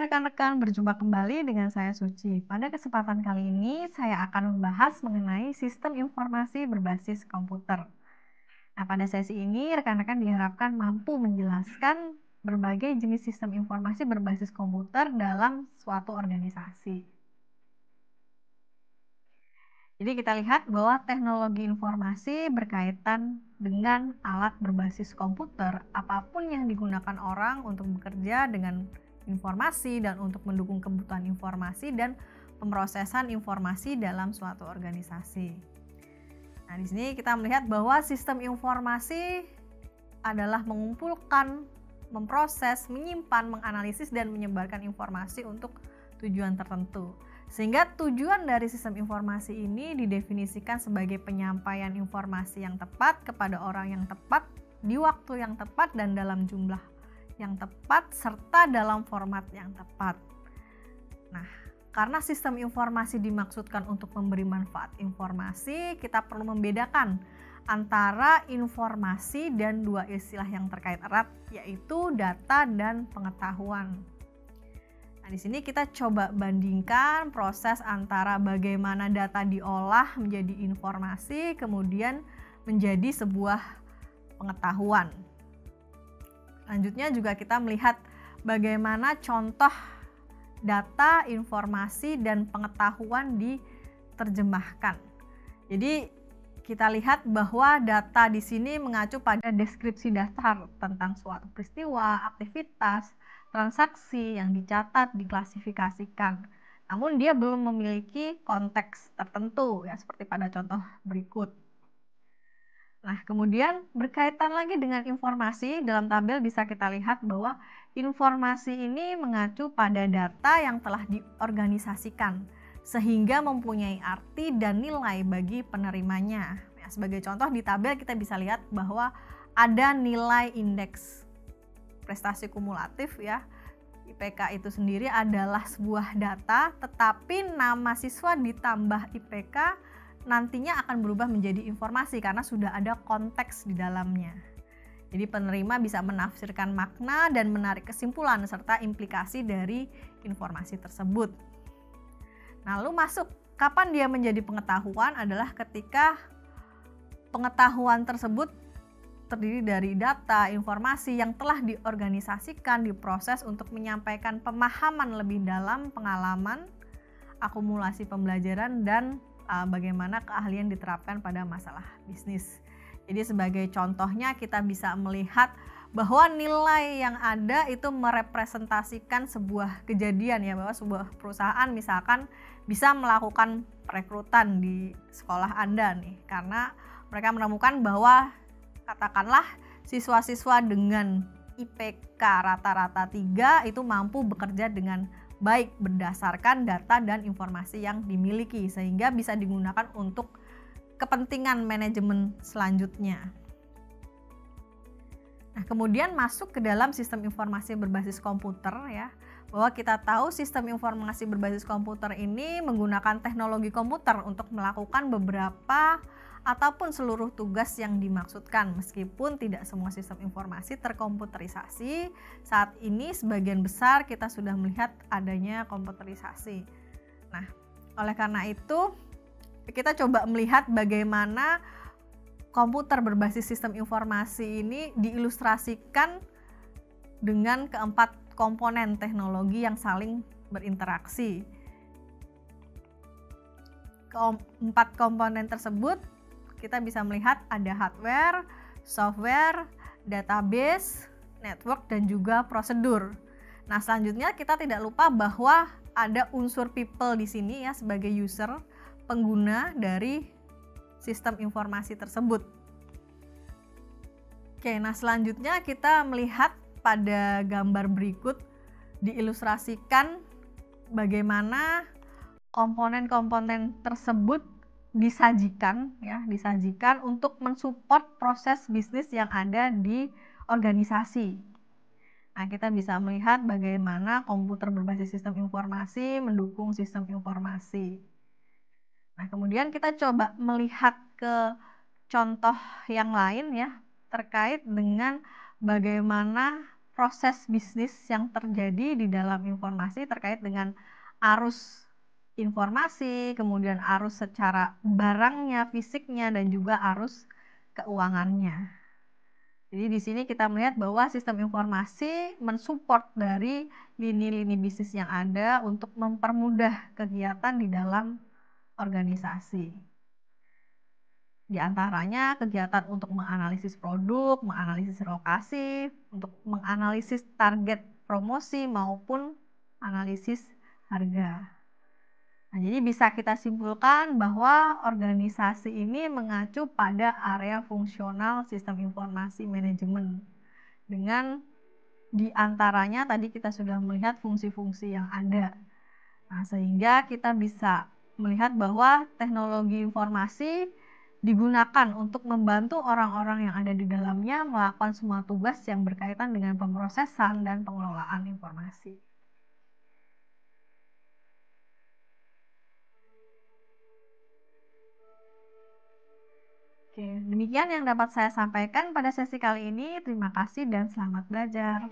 rekan-rekan, berjumpa kembali dengan saya Suci. Pada kesempatan kali ini, saya akan membahas mengenai sistem informasi berbasis komputer. Nah, pada sesi ini, rekan-rekan diharapkan mampu menjelaskan berbagai jenis sistem informasi berbasis komputer dalam suatu organisasi. Jadi kita lihat bahwa teknologi informasi berkaitan dengan alat berbasis komputer, apapun yang digunakan orang untuk bekerja dengan informasi dan untuk mendukung kebutuhan informasi dan pemrosesan informasi dalam suatu organisasi. Nah, di sini kita melihat bahwa sistem informasi adalah mengumpulkan, memproses, menyimpan, menganalisis, dan menyebarkan informasi untuk tujuan tertentu. Sehingga tujuan dari sistem informasi ini didefinisikan sebagai penyampaian informasi yang tepat kepada orang yang tepat, di waktu yang tepat, dan dalam jumlah yang tepat, serta dalam format yang tepat. Nah, karena sistem informasi dimaksudkan untuk memberi manfaat informasi, kita perlu membedakan antara informasi dan dua istilah yang terkait erat, yaitu data dan pengetahuan. Nah, di sini kita coba bandingkan proses antara bagaimana data diolah menjadi informasi, kemudian menjadi sebuah pengetahuan. Selanjutnya juga kita melihat bagaimana contoh data, informasi, dan pengetahuan diterjemahkan. Jadi kita lihat bahwa data di sini mengacu pada deskripsi dasar tentang suatu peristiwa, aktivitas, transaksi yang dicatat, diklasifikasikan. Namun dia belum memiliki konteks tertentu, ya seperti pada contoh berikut. Nah, kemudian berkaitan lagi dengan informasi, dalam tabel bisa kita lihat bahwa informasi ini mengacu pada data yang telah diorganisasikan, sehingga mempunyai arti dan nilai bagi penerimanya. Ya, sebagai contoh di tabel kita bisa lihat bahwa ada nilai indeks prestasi kumulatif, ya. IPK itu sendiri adalah sebuah data, tetapi nama siswa ditambah IPK nantinya akan berubah menjadi informasi karena sudah ada konteks di dalamnya. Jadi penerima bisa menafsirkan makna dan menarik kesimpulan serta implikasi dari informasi tersebut. Nah, lalu masuk kapan dia menjadi pengetahuan adalah ketika pengetahuan tersebut terdiri dari data, informasi yang telah diorganisasikan, diproses untuk menyampaikan pemahaman lebih dalam pengalaman, akumulasi pembelajaran, dan bagaimana keahlian diterapkan pada masalah bisnis. Jadi sebagai contohnya kita bisa melihat bahwa nilai yang ada itu merepresentasikan sebuah kejadian, ya, bahwa sebuah perusahaan misalkan bisa melakukan perekrutan di sekolah Anda nih, karena mereka menemukan bahwa katakanlah siswa-siswa dengan IPK rata-rata 3 itu mampu bekerja dengan baik berdasarkan data dan informasi yang dimiliki, sehingga bisa digunakan untuk kepentingan manajemen selanjutnya. Nah, kemudian masuk ke dalam sistem informasi berbasis komputer, ya, bahwa kita tahu sistem informasi berbasis komputer ini menggunakan teknologi komputer untuk melakukan beberapa ataupun seluruh tugas yang dimaksudkan. Meskipun tidak semua sistem informasi terkomputerisasi, saat ini sebagian besar kita sudah melihat adanya komputerisasi. Nah, oleh karena itu kita coba melihat bagaimana komputer berbasis sistem informasi ini diilustrasikan dengan keempat komponen teknologi yang saling berinteraksi. Keempat komponen tersebut kita bisa melihat ada hardware, software, database, network, dan juga prosedur. Nah, selanjutnya kita tidak lupa bahwa ada unsur people di sini, ya, sebagai user, pengguna dari sistem informasi tersebut. Oke, nah selanjutnya kita melihat pada gambar berikut diilustrasikan bagaimana komponen-komponen tersebut disajikan untuk mensupport proses bisnis yang ada di organisasi. Nah, kita bisa melihat bagaimana komputer berbasis sistem informasi mendukung sistem informasi. Nah, kemudian kita coba melihat ke contoh yang lain, ya, terkait dengan bagaimana proses bisnis yang terjadi di dalam informasi terkait dengan arus informasi, kemudian arus secara barangnya, fisiknya, dan juga arus keuangannya. Jadi di sini kita melihat bahwa sistem informasi mensupport dari lini-lini bisnis yang ada untuk mempermudah kegiatan di dalam organisasi. Di antaranya kegiatan untuk menganalisis produk, menganalisis lokasi, untuk menganalisis target promosi maupun analisis harga. Nah, jadi bisa kita simpulkan bahwa organisasi ini mengacu pada area fungsional sistem informasi manajemen. Dengan di antaranya tadi kita sudah melihat fungsi-fungsi yang ada. Nah, sehingga kita bisa melihat bahwa teknologi informasi digunakan untuk membantu orang-orang yang ada di dalamnya melakukan semua tugas yang berkaitan dengan pemrosesan dan pengelolaan informasi. Oke, demikian yang dapat saya sampaikan pada sesi kali ini. Terima kasih dan selamat belajar.